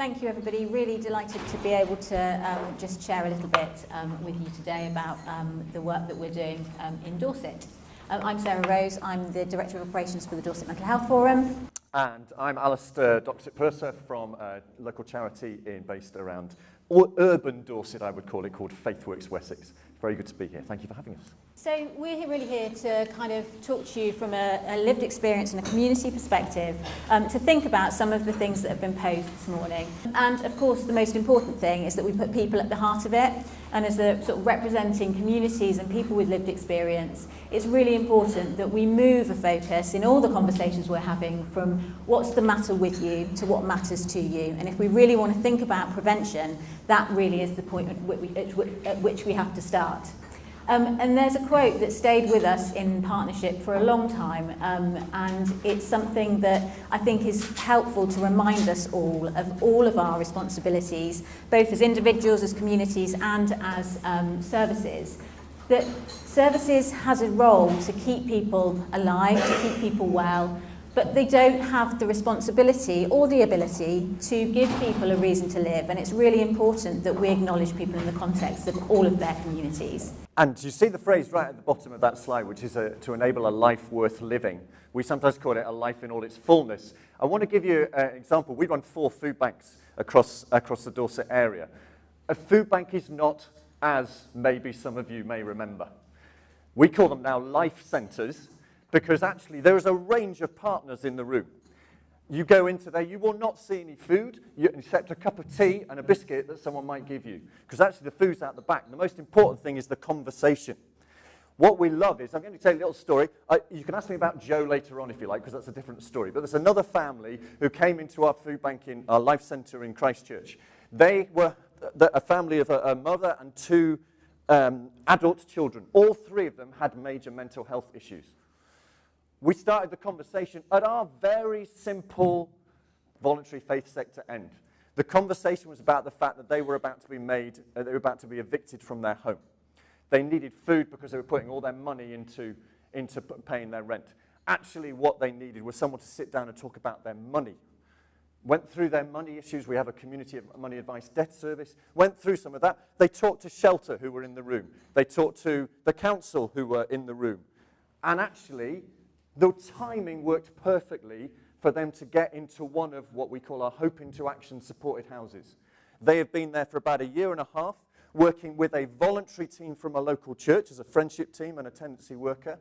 Thank you, everybody. Really delighted to be able to just share a little bit with you today about the work that we're doing in Dorset. I'm Sara Rose. I'm the Director of Operations for the Dorset Mental Health Forum. And I'm Alistair Doxat-Purser from a local charity based around urban Dorset, I would call it, called Faithworks Wessex. Very good to be here. Thank you for having us. So we're really here to kind of talk to you from a lived experience and a community perspective, to think about some of the things that have been posed this morning. And of course, the most important thing is that we put people at the heart of it. And as a sort of representing communities and people with lived experience, it's really important that we move a focus in all the conversations we're having from what's the matter with you to what matters to you. And if we really want to think about prevention, that really is the point at which we have to start. And there's a quote that stayed with us in partnership for a long time, and it's something that I think is helpful to remind us all of our responsibilities, both as individuals, as communities, and as services. That services has a role to keep people alive, to keep people well, but they don't have the responsibility or the ability to give people a reason to live, and it's really important that we acknowledge people in the context of all of their communities. And you see the phrase right at the bottom of that slide, which is to enable a life worth living. We sometimes call it a life in all its fullness. I want to give you an example. We run 4 food banks across the Dorset area. A food bank is not, as maybe some of you may remember. We call them now life centres, because actually there is a range of partners in the room. You go into there, you will not see any food, except a cup of tea and a biscuit that someone might give you. Because actually the food's out the back. The most important thing is the conversation. What we love is, I'm going to tell you a little story. You can ask me about Joe later on if you like, because that's a different story. But there's another family who came into our food bank in our life centre in Christchurch. They were a family of a mother and 2 adult children. All 3 of them had major mental health issues. We started the conversation at our very simple voluntary faith sector end. The conversation was about the fact that they were about to be evicted from their home. They needed food because they were putting all their money into paying their rent. Actually, what they needed was someone to sit down and talk about their money. Went through their money issues. We have a community of money advice debt service. Went through some of that. They talked to Shelter, who were in the room. They talked to the council, who were in the room. And actually, the timing worked perfectly for them to get into one of what we call our Hope into Action supported houses. They have been there for about 1.5 years, working with a voluntary team from a local church as a friendship team and a tenancy worker.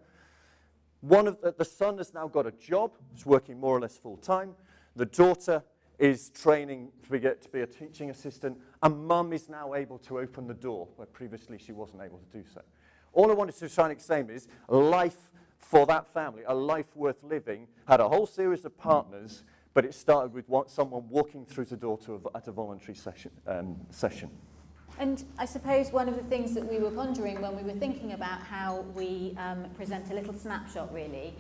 The son has now got a job, is working more or less full time. The daughter is training to be a teaching assistant, and mum is now able to open the door where previously she wasn't able to do so. All I wanted to try and explain is life for that family, a life worth living, had a whole series of partners, but it started with someone walking through the door at a voluntary session. And I suppose one of the things that we were pondering when we were thinking about how we present a little snapshot, really,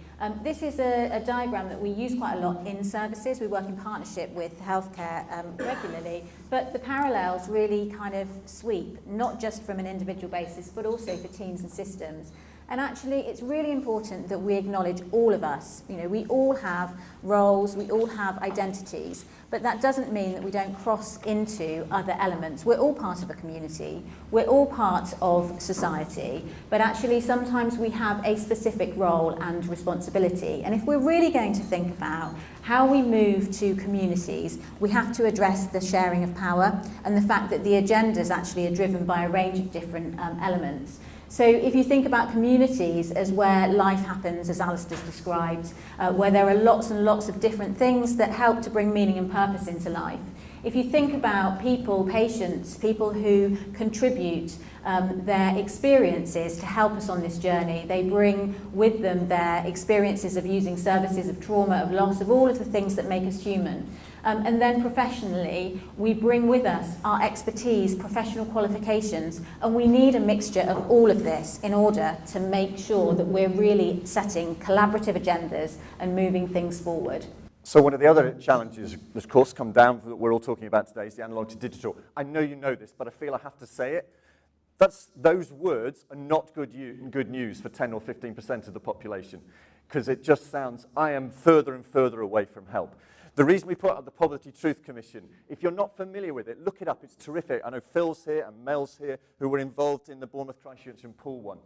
this is a diagram that we use quite a lot in services. We work in partnership with healthcare regularly, but the parallels really kind of sweep, not just from an individual basis, but also for teams and systems. And actually, it's really important that we acknowledge all of us. You know, we all have roles, we all have identities, but that doesn't mean that we don't cross into other elements. We're all part of a community, we're all part of society, but actually sometimes we have a specific role and responsibility. And if we're really going to think about how we move to communities, we have to address the sharing of power and the fact that the agendas actually are driven by a range of different elements. So if you think about communities as where life happens, as Alistair's described, where there are lots and lots of different things that help to bring meaning and purpose into life. If you think about people, patients, people who contribute their experiences to help us on this journey, they bring with them their experiences of using services, of trauma, of loss, of all of the things that make us human. And then professionally, we bring with us our expertise, professional qualifications, and we need a mixture of all of this in order to make sure that we're really setting collaborative agendas and moving things forward. So one of the other challenges, of course, come down that we're all talking about today is the analog to digital. I know you know this, but I feel I have to say it. Those words are not good news for 10 or 15% of the population, because it just sounds, I am further and further away from help. The reason we put up the Poverty Truth Commission, if you're not familiar with it, look it up. It's terrific. I know Phil's here and Mel's here who were involved in the Bournemouth, Christchurch and Poole one.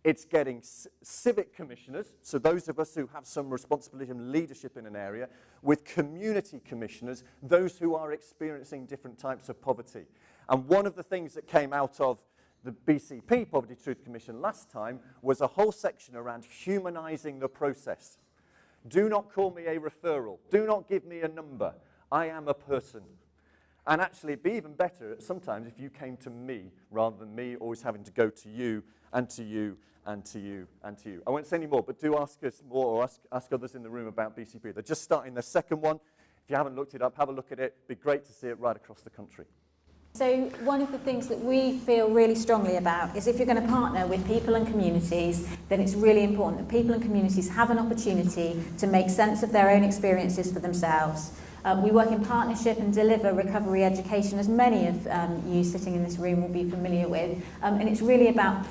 It's getting civic commissioners, so those of us who have some responsibility and leadership in an area, with community commissioners, those who are experiencing different types of poverty. And one of the things that came out of the BCP Poverty Truth Commission last time was a whole section around humanising the process. Do not call me a referral. Do not give me a number. I am a person. And actually, it'd be even better sometimes if you came to me rather than me always having to go to you and to you and to you and to you. I won't say any more, but do ask us more or ask others in the room about BCP. They're just starting their second one. If you haven't looked it up, have a look at it. It'd be great to see it right across the country. So one of the things that we feel really strongly about is if you're going to partner with people and communities, then it's really important that people and communities have an opportunity to make sense of their own experiences for themselves. We work in partnership and deliver recovery education, as many of you sitting in this room will be familiar with, and it's really about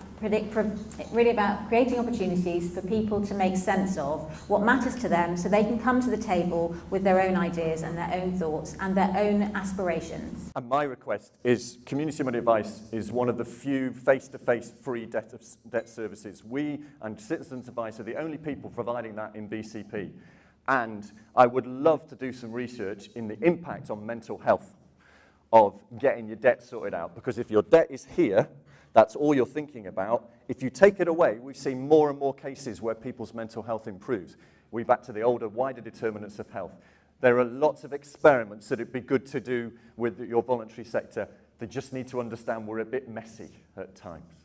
creating opportunities for people to make sense of what matters to them so they can come to the table with their own ideas and their own thoughts and their own aspirations. And my request is Community Money Advice is one of the few face-to-face free debt services. We and Citizens Advice are the only people providing that in BCP. And I would love to do some research in the impact on mental health of getting your debt sorted out. Because if your debt is here, that's all you're thinking about. If you take it away, we've seen more and more cases where people's mental health improves. We're back to the older, wider determinants of health. There are lots of experiments that it'd be good to do with your voluntary sector. They just need to understand we're a bit messy at times.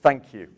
Thank you.